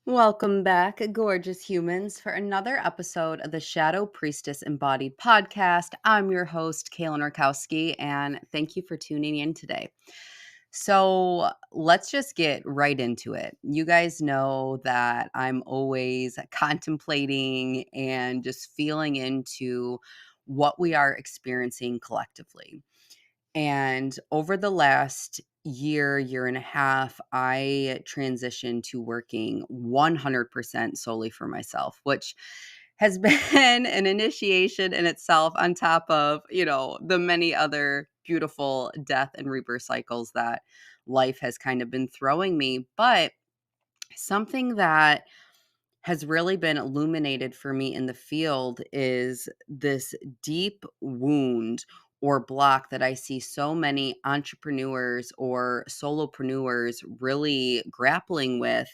Welcome back, gorgeous humans, for another episode of the Shadow Priestess Embodied podcast. I'm your host, Kaylin Rakowski, and thank you for tuning in today. So let's just get right into it. You guys know that I'm always contemplating and just feeling into what we are experiencing collectively. And over the last year and a half, I transitioned to working 100% solely for myself, which has been an initiation in itself on top of, the many other beautiful death and rebirth cycles that life has kind of been throwing me. But something that has really been illuminated for me in the field is this deep wound or block that I see so many entrepreneurs or solopreneurs really grappling with.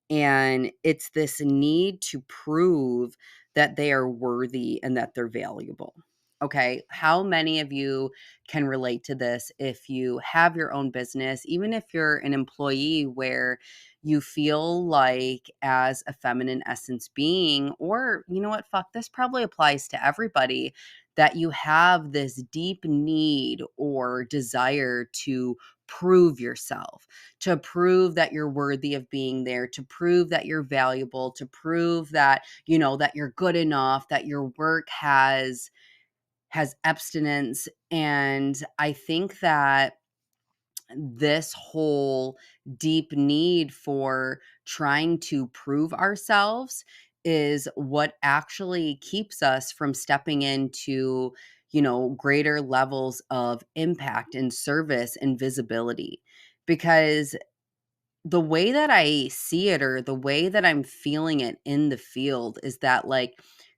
And it's this need to prove that they are worthy and that they're valuable. Okay. How many of you can relate to this if you have your own business, even if you're an employee where you feel like, as a feminine essence being, or you know what, fuck, this probably applies to everybody, that you have this deep need or desire to prove yourself, to prove that you're worthy of being there, to prove that you're valuable, to prove that, that you're good enough, that your work has abstinence. And I think that this whole deep need for trying to prove ourselves is what actually keeps us from stepping into, greater levels of impact and service and visibility. Because the way that I see it, or the way that I'm feeling it in the field, is that, like,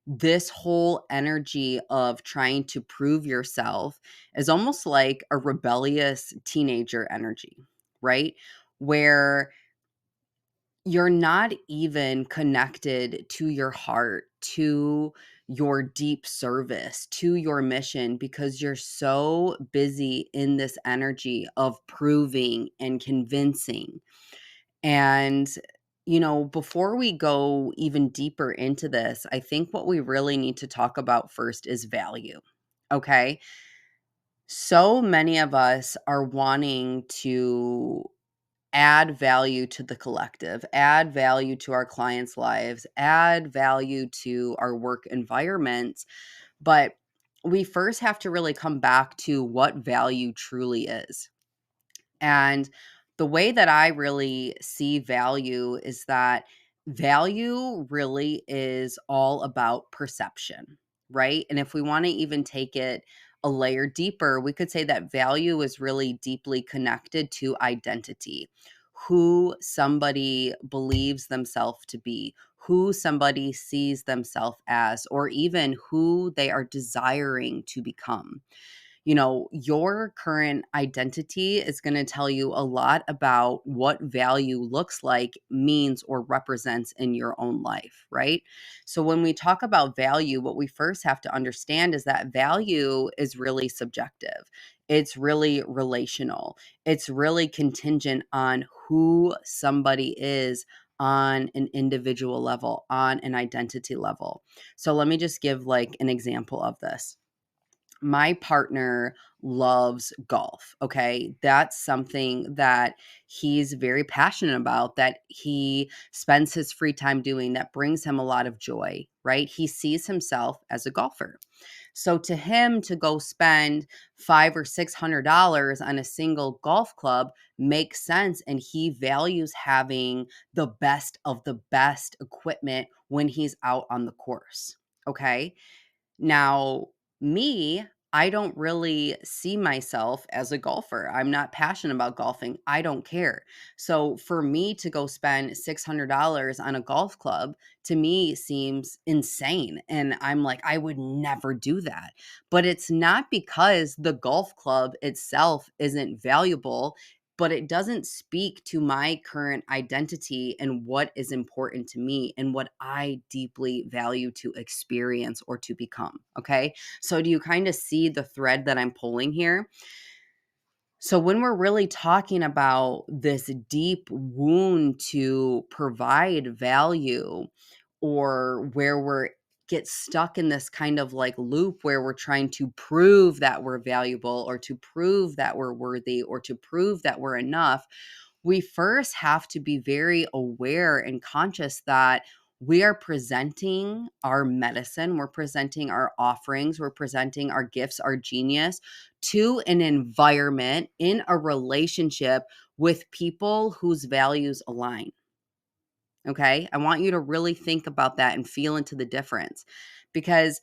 this whole energy of trying to prove yourself is almost like a rebellious teenager energy, right? Where you're not even connected to your heart, to your deep service, to your mission, because you're so busy in this energy of proving and convincing. And, before we go even deeper into this, I think what we really need to talk about first is value. Okay. So many of us are wanting to add value to the collective, add value to our clients' lives, add value to our work environments. But we first have to really come back to what value truly is. And the way that I really see value is that value really is all about perception, right? And if we want to even take it a layer deeper, we could say that value is really deeply connected to identity, who somebody believes themselves to be, who somebody sees themselves as, or even who they are desiring to become. Your current identity is going to tell you a lot about what value looks like, means, or represents in your own life, right? So when we talk about value, what we first have to understand is that value is really subjective. It's really relational. It's really contingent on who somebody is on an individual level, on an identity level. So let me just give like an example of this. My partner loves golf. Okay. That's something that he's very passionate about, that he spends his free time doing, that brings him a lot of joy, right? He sees himself as a golfer. So to him, to go spend $500 or $600 on a single golf club makes sense. And he values having the best of the best equipment when he's out on the course. Okay. Now, me, I don't really see myself as a golfer. I'm not passionate about golfing. I don't care. So for me to go spend $600 on a golf club, to me seems insane. And I'm like, I would never do that. But it's not because the golf club itself isn't valuable, but it doesn't speak to my current identity and what is important to me and what I deeply value to experience or to become. Okay. So, do you kind of see the thread that I'm pulling here? So when we're really talking about this deep wound to provide value, or where we're get stuck in this kind of like loop where we're trying to prove that we're valuable, or to prove that we're worthy, or to prove that we're enough, we first have to be very aware and conscious that we are presenting our medicine, we're presenting our offerings, we're presenting our gifts, our genius to an environment, in a relationship with people whose values align. Okay. I want you to really think about that and feel into the difference. Because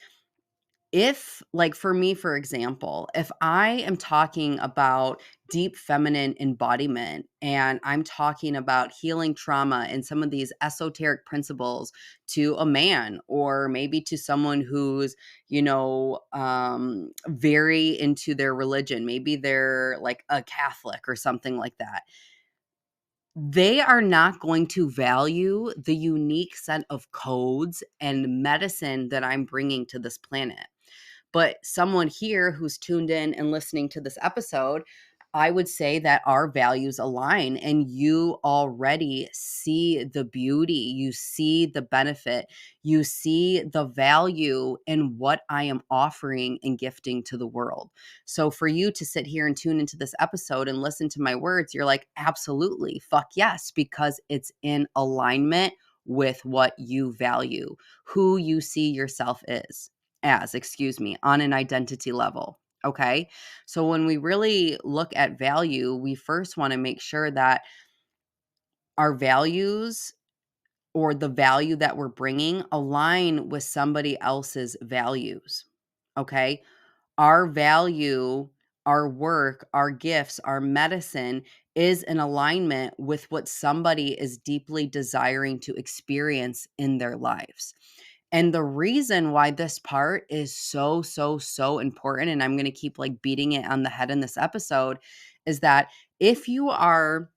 if, like for me, for example, if I am talking about deep feminine embodiment, and I'm talking about healing trauma and some of these esoteric principles to a man, or maybe to someone who's, very into their religion, maybe they're like a Catholic or something like that, they are not going to value the unique set of codes and medicine that I'm bringing to this planet. But someone here who's tuned in and listening to this episode, I would say that our values align, and you already see the beauty, you see the benefit, you see the value in what I am offering and gifting to the world. So for you to sit here and tune into this episode and listen to my words, you're like, absolutely, fuck yes, because it's in alignment with what you value, who you see yourself excuse me, on an identity level. Okay. So when we really look at value, we first want to make sure that our values, or the value that we're bringing, align with somebody else's values. Okay. Our value, our work, our gifts, our medicine is in alignment with what somebody is deeply desiring to experience in their lives. And the reason why this part is so, so, so important, and I'm going to keep like beating it on the head in this episode, is that if you are,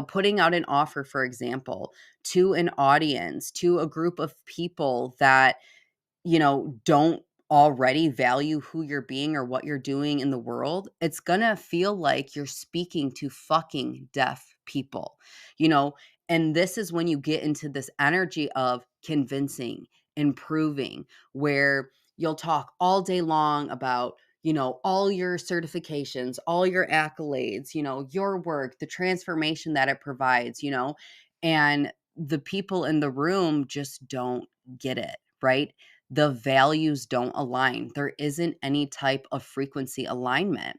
putting out an offer, for example, to an audience, to a group of people that don't already value who you're being or what you're doing in the world, it's gonna feel like you're speaking to fucking deaf people, you know? And this is when you get into this energy of convincing, improving, where you'll talk all day long about, all your certifications, all your accolades, your work, the transformation that it provides, and the people in the room just don't get it, right? The values don't align. There isn't any type of frequency alignment.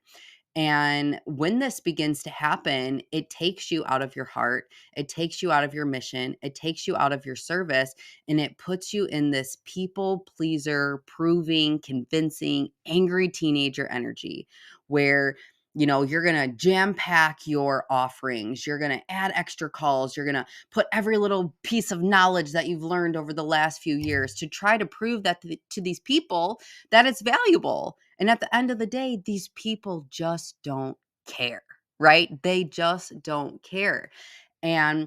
And when this begins to happen, it takes you out of your heart, it takes you out of your mission, it takes you out of your service, and it puts you in this people pleaser, proving, convincing, angry teenager energy where you're going to jam pack your offerings. You're going to add extra calls. You're going to put every little piece of knowledge that you've learned over the last few years to try to prove that to these people that it's valuable. And at the end of the day, these people just don't care, right? They just don't care. And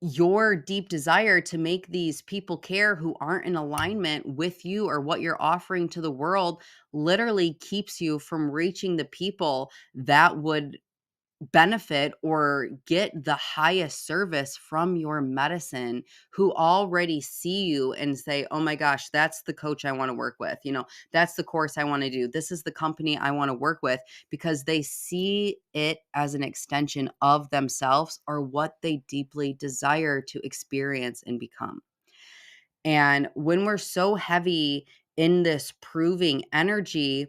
your deep desire to make these people care who aren't in alignment with you or what you're offering to the world literally keeps you from reaching the people that would benefit or get the highest service from your medicine, who already see you and say, oh my gosh, that's the coach I want to work with. That's the course I want to do. This is the company I want to work with, because they see it as an extension of themselves, or what they deeply desire to experience and become. And when we're so heavy in this proving energy,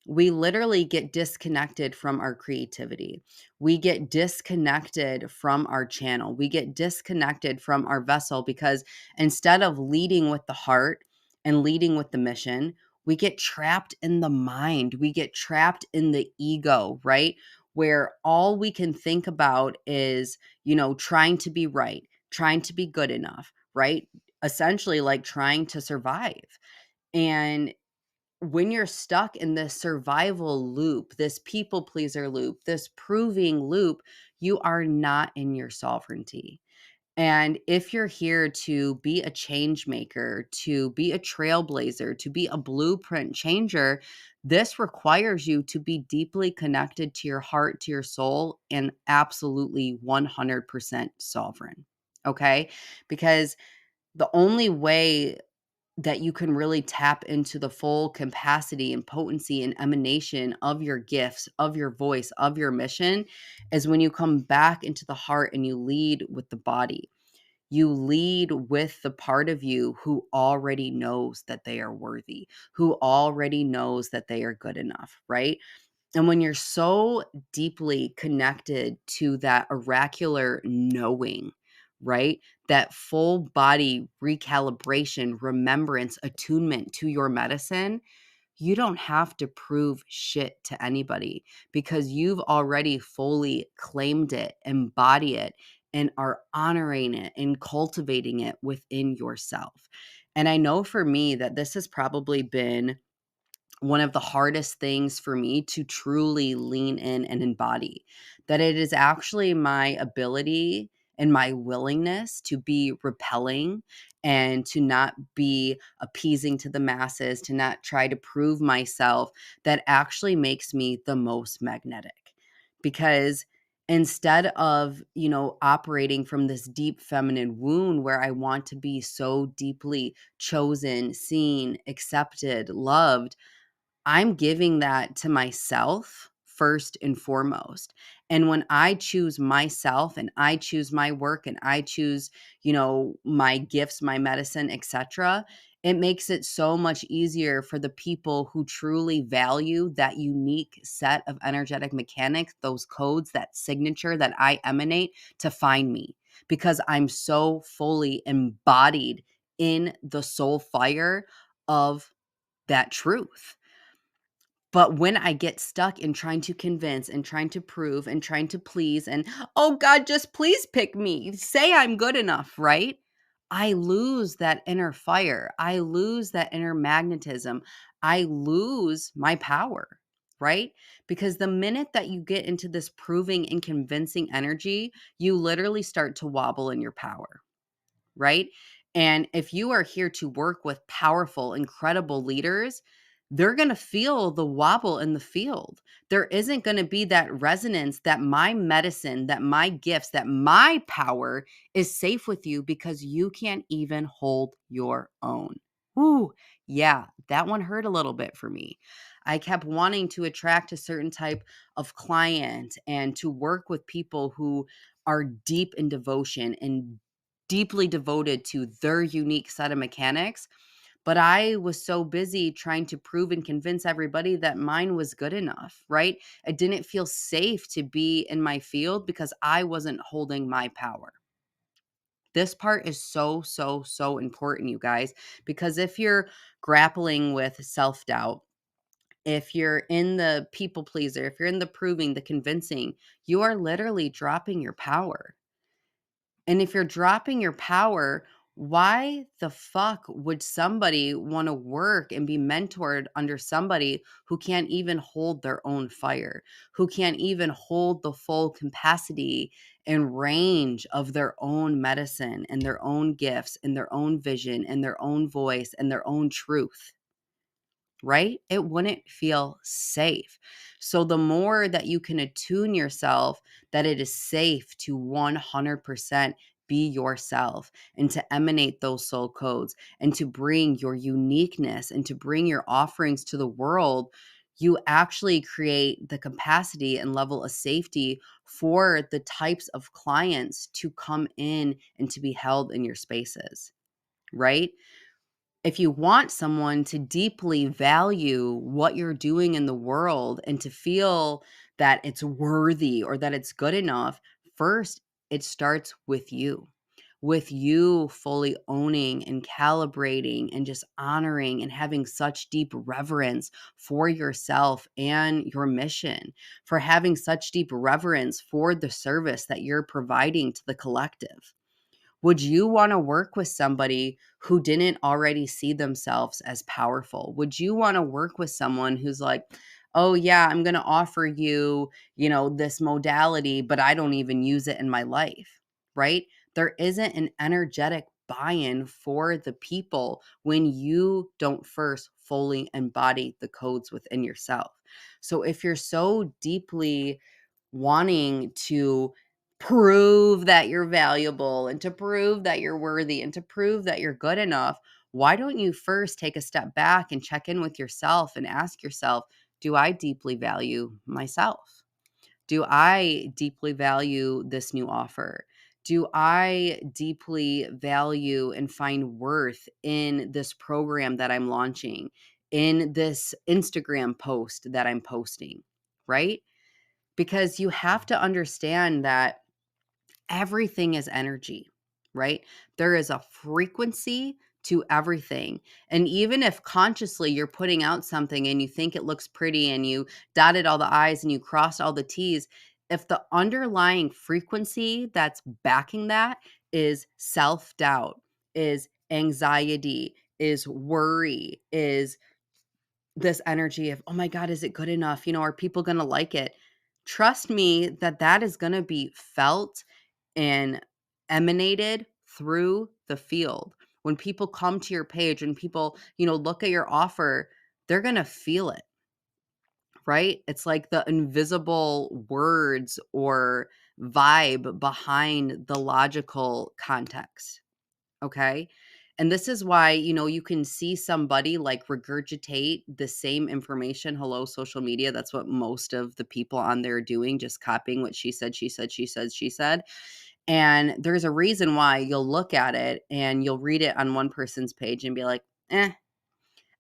we literally get disconnected from our creativity. We get disconnected from our channel. We get disconnected from our vessel, because instead of leading with the heart and leading with the mission, we get trapped in the mind. We get trapped in the ego, right? Where all we can think about is, trying to be right, trying to be good enough, right? Essentially like trying to survive. And when you're stuck in this survival loop, this people pleaser loop, this proving loop, you are not in your sovereignty. And if you're here to be a change maker, to be a trailblazer, to be a blueprint changer, this requires you to be deeply connected to your heart, to your soul, and absolutely 100% sovereign. Okay? Because the only way that you can really tap into the full capacity and potency and emanation of your gifts, of your voice, of your mission is when you come back into the heart and you lead with the body. You lead with the part of you who already knows that they are worthy, who already knows that they are good enough, right? And when you're so deeply connected to that oracular knowing, right? That full body recalibration, remembrance, attunement to your medicine, you don't have to prove shit to anybody because you've already fully claimed it, embody it, and are honoring it and cultivating it within yourself. And I know for me that this has probably been one of the hardest things for me to truly lean in and embody, that it is actually my ability and my willingness to be repelling and to not be appeasing to the masses, to not try to prove myself, that actually makes me the most magnetic. Because instead of, operating from this deep feminine wound where I want to be so deeply chosen, seen, accepted, loved, I'm giving that to myself first and foremost. And when I choose myself and I choose my work and I choose, my gifts, my medicine, etc., it makes it so much easier for the people who truly value that unique set of energetic mechanics, those codes, that signature that I emanate, to find me because I'm so fully embodied in the soul fire of that truth. But when I get stuck in trying to convince and trying to prove and trying to please and, "Oh God, just please pick me. Say I'm good enough," right? I lose that inner fire. I lose that inner magnetism. I lose my power, right? Because the minute that you get into this proving and convincing energy, you literally start to wobble in your power, right? And if you are here to work with powerful, incredible leaders, they're going to feel the wobble in the field. There isn't going to be that resonance that my medicine, that my gifts, that my power is safe with you because you can't even hold your own. Ooh, yeah, that one hurt a little bit for me. I kept wanting to attract a certain type of client and to work with people who are deep in devotion and deeply devoted to their unique set of mechanics. But I was so busy trying to prove and convince everybody that mine was good enough, right? It didn't feel safe to be in my field because I wasn't holding my power. This part is so, so, so important, you guys, because if you're grappling with self doubt, if you're in the people pleaser, if you're in the proving, the convincing, you are literally dropping your power. And if you're dropping your power, why the fuck would somebody want to work and be mentored under somebody who can't even hold their own fire, who can't even hold the full capacity and range of their own medicine and their own gifts and their own vision and their own voice and their own truth? Right? It wouldn't feel safe. So the more that you can attune yourself that it is safe to 100% be yourself and to emanate those soul codes and to bring your uniqueness and to bring your offerings to the world, you actually create the capacity and level of safety for the types of clients to come in and to be held in your spaces, right? If you want someone to deeply value what you're doing in the world and to feel that it's worthy or that it's good enough, first, it starts with you fully owning and calibrating and just honoring and having such deep reverence for yourself and your mission, for having such deep reverence for the service that you're providing to the collective. Would you want to work with somebody who didn't already see themselves as powerful? Would you want to work with someone who's like, "Oh yeah, I'm going to offer you, this modality, but I don't even use it in my life." Right? There isn't an energetic buy-in for the people when you don't first fully embody the codes within yourself. So if you're so deeply wanting to prove that you're valuable and to prove that you're worthy and to prove that you're good enough, why don't you first take a step back and check in with yourself and ask yourself, do I deeply value myself? Do I deeply value this new offer? Do I deeply value and find worth in this program that I'm launching, in this Instagram post that I'm posting, right? Because you have to understand that everything is energy, right? There is a frequency to everything. And even if consciously you're putting out something and you think it looks pretty and you dotted all the I's and you crossed all the T's, if the underlying frequency that's backing that is self doubt, is anxiety, is worry, is this energy of, oh my God, is it good enough? Are people going to like it? Trust me that that is going to be felt and emanated through the field. When people come to your page, when people, look at your offer, they're going to feel it, right? It's like the invisible words or vibe behind the logical context. Okay. And this is why, you can see somebody like regurgitate the same information. Hello, social media. That's what most of the people on there are doing, just copying what she said, she said, she said, she said. And there's a reason why you'll look at it and you'll read it on one person's page and be like, eh,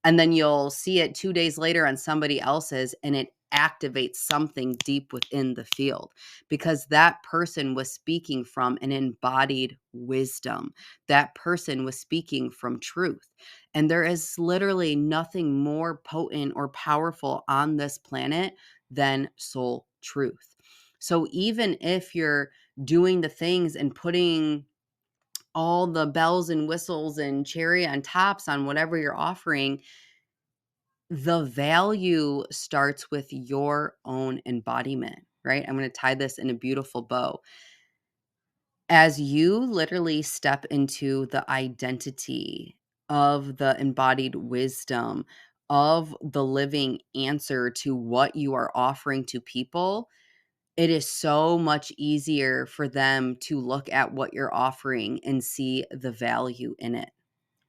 and then you'll see it 2 days later on somebody else's, and it activates something deep within the field because that person was speaking from an embodied wisdom. That person was speaking from truth. And there is literally nothing more potent or powerful on this planet than soul truth. So even if you're doing the things and putting all the bells and whistles and cherry on tops on whatever you're offering, the value starts with your own embodiment, right? I'm going to tie this in a beautiful bow. As you literally step into the identity of the embodied wisdom of the living answer to what you are offering to people, it is so much easier for them to look at what you're offering and see the value in it.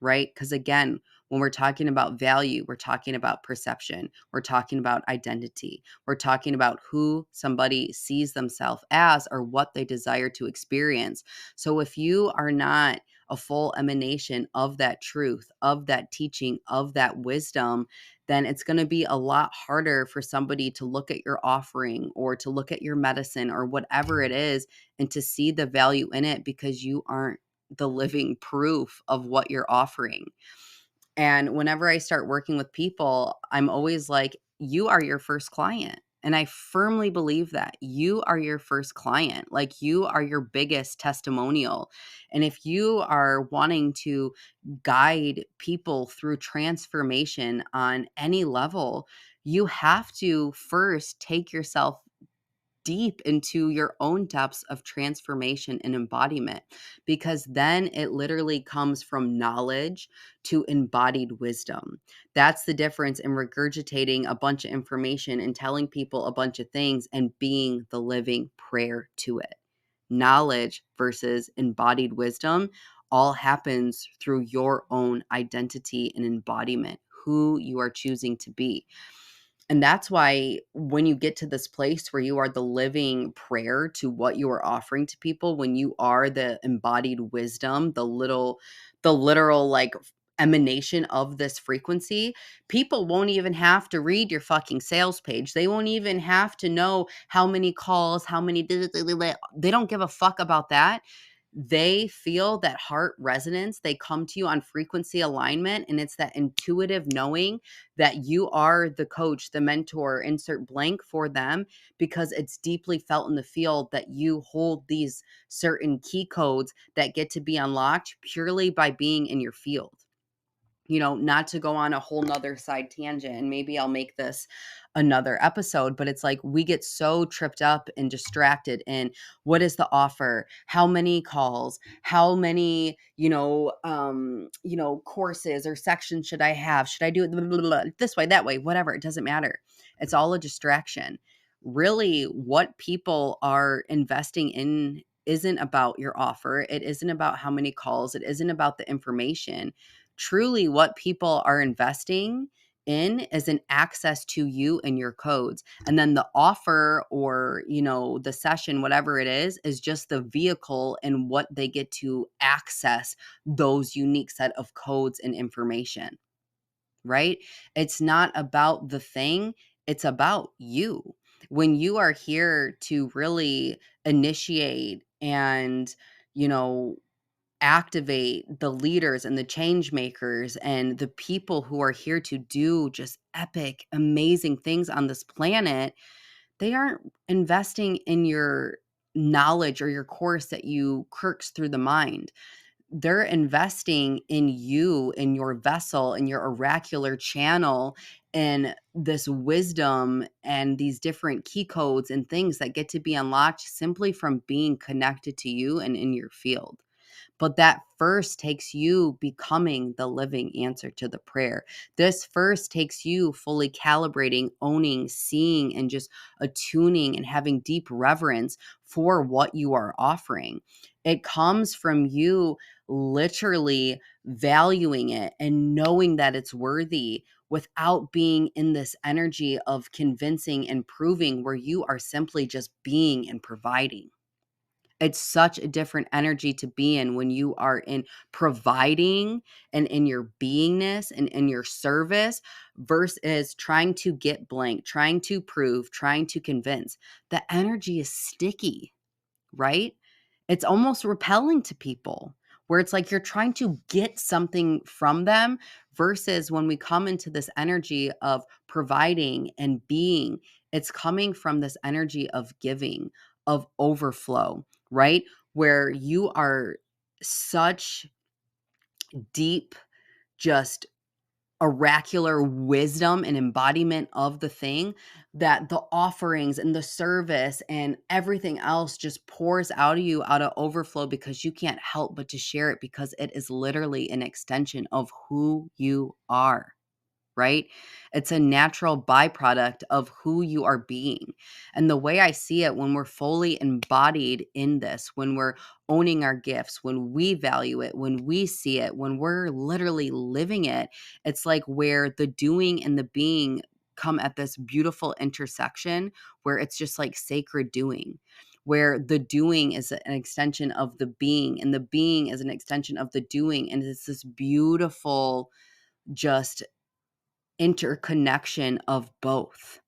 Right? Because again, when we're talking about value, we're talking about perception, we're talking about identity, we're talking about who somebody sees themselves as or what they desire to experience. So if you are not a full emanation of that truth, of that teaching, of that wisdom, then it's going to be a lot harder for somebody to look at your offering or to look at your medicine or whatever it is and to see the value in it because you aren't the living proof of what you're offering. And whenever I start working with people, I'm always like, you are your first client. And I firmly believe that you are your first client. Like you are your biggest testimonial. And if you are wanting to guide people through transformation on any level, you have to first take yourself deep into your own depths of transformation and embodiment, because then it literally comes from knowledge to embodied wisdom. That's the difference in regurgitating a bunch of information and telling people a bunch of things and being the living prayer to it. Knowledge versus embodied wisdom all happens through your own identity and embodiment, who you are choosing to be. And that's why when you get to this place where you are the living prayer to what you are offering to people, when you are the embodied wisdom, the literal like emanation of this frequency, people won't even have to read your fucking sales page. They won't even have to know how many calls, how many, they don't give a fuck about that. They feel that heart resonance. They come to you on frequency alignment, and it's that intuitive knowing that you are the coach, the mentor, insert blank for them, because it's deeply felt in the field that you hold these certain key codes that get to be unlocked purely by being in your field. Not to go on a whole nother side tangent, and maybe I'll make this another episode, but it's like we get so tripped up and distracted in what is the offer, how many calls, how many, courses or sections should I have? Should I do it blah, blah, blah, this way, that way, whatever? It doesn't matter. It's all a distraction. Really, what people are investing in isn't about your offer. It isn't about how many calls. It isn't about the information. Truly, what people are investing in is an access to you and your codes. And then the offer, or, the session, whatever it is just the vehicle and what they get to access those unique set of codes and information, right? It's not about the thing, it's about you. When you are here to really initiate and, you know, activate the leaders and the change makers and the people who are here to do just epic, amazing things on this planet, they aren't investing in your knowledge or your course that you kirks through the mind. They're investing in you, in your vessel, in your oracular channel, and this wisdom and these different key codes and things that get to be unlocked simply from being connected to you and in your field. But that first takes you becoming the living answer to the prayer. This first takes you fully calibrating, owning, seeing, and just attuning and having deep reverence for what you are offering. It comes from you literally valuing it and knowing that it's worthy without being in this energy of convincing and proving, where you are simply just being and providing. It's such a different energy to be in when you are in providing and in your beingness and in your service versus trying to get blank, trying to prove, trying to convince. The energy is sticky, right? It's almost repelling to people, where it's like you're trying to get something from them, versus when we come into this energy of providing and being, it's coming from this energy of giving, of overflow, right? Where you are such deep, just oracular wisdom and embodiment of the thing, that the offerings and the service and everything else just pours out of you out of overflow, because you can't help but to share it, because it is literally an extension of who you are, right? It's a natural byproduct of who you are being. And the way I see it, when we're fully embodied in this, when we're owning our gifts, when we value it, when we see it, when we're literally living it, it's like where the doing and the being come at this beautiful intersection, where it's just like sacred doing, where the doing is an extension of the being and the being is an extension of the doing. And it's this beautiful, just interconnection of both,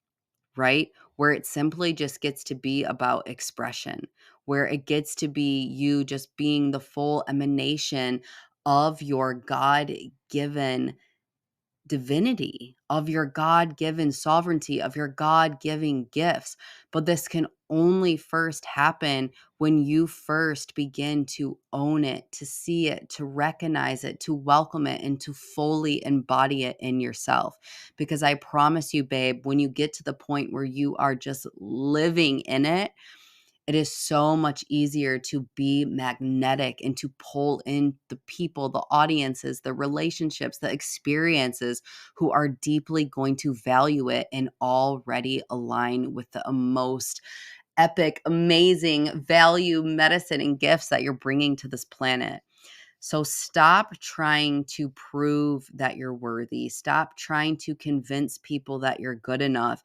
right? Where it simply just gets to be about expression, where it gets to be you just being the full emanation of your God given divinity, of your God given sovereignty, of your God given gifts. But this can only first happen when you first begin to own it, to see it, to recognize it, to welcome it, and to fully embody it in yourself. Because I promise you, babe, when you get to the point where you are just living in it, it is so much easier to be magnetic and to pull in the people, the audiences, the relationships, the experiences who are deeply going to value it and already align with the most epic, amazing value, medicine, and gifts that you're bringing to this planet. So stop trying to prove that you're worthy. Stop trying to convince people that you're good enough,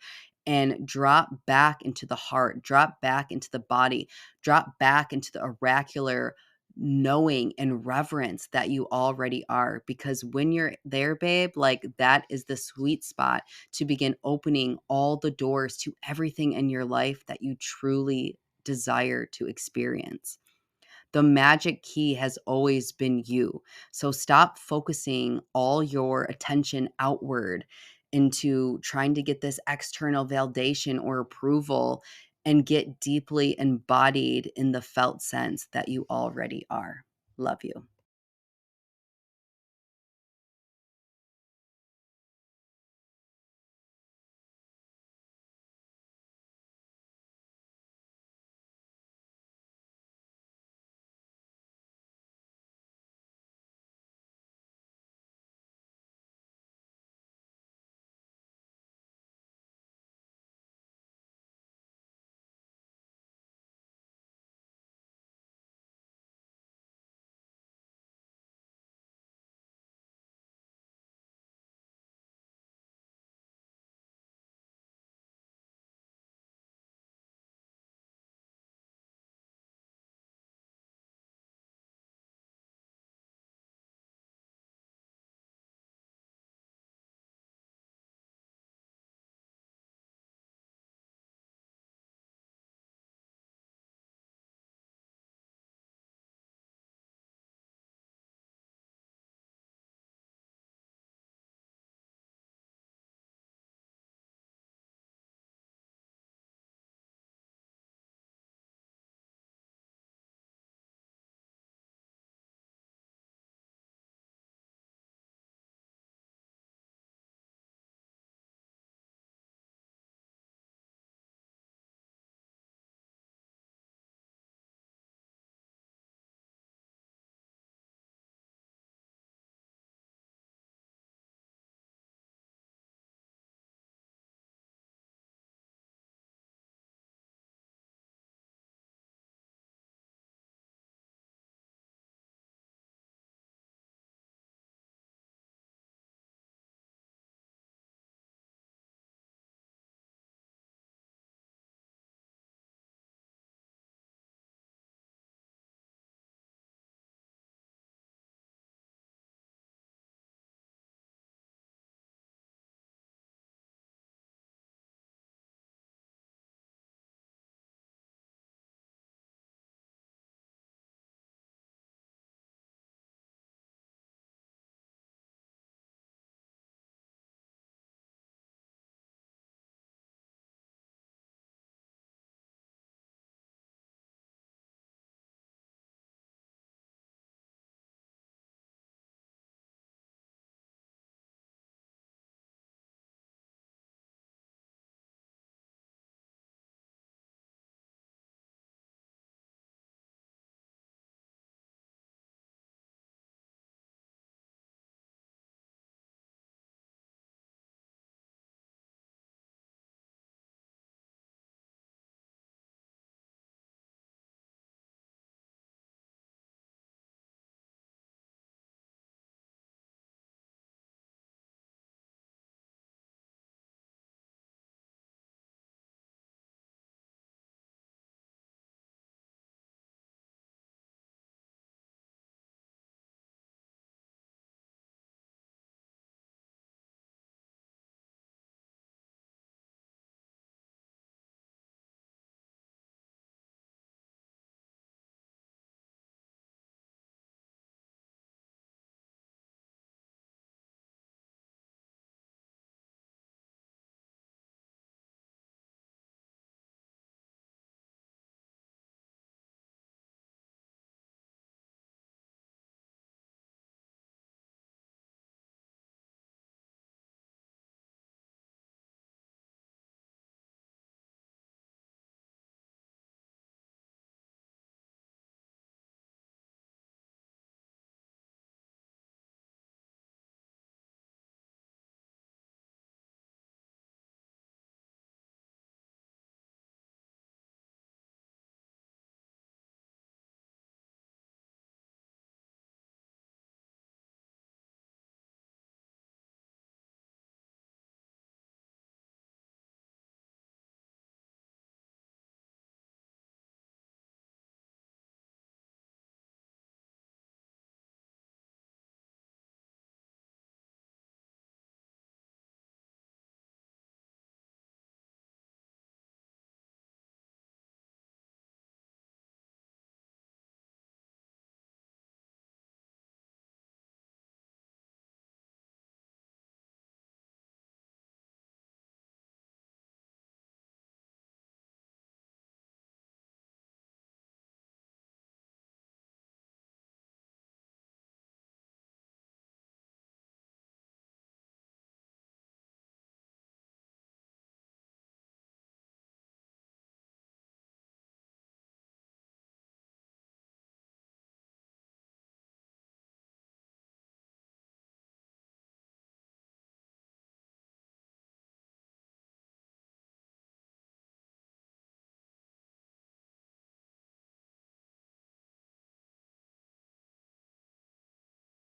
and drop back into the heart, drop back into the body, drop back into the oracular knowing and reverence that you already are. Because when you're there, babe, like that is the sweet spot to begin opening all the doors to everything in your life that you truly desire to experience. The magic key has always been you. So stop focusing all your attention outward into trying to get this external validation or approval, and get deeply embodied in the felt sense that you already are. Love you.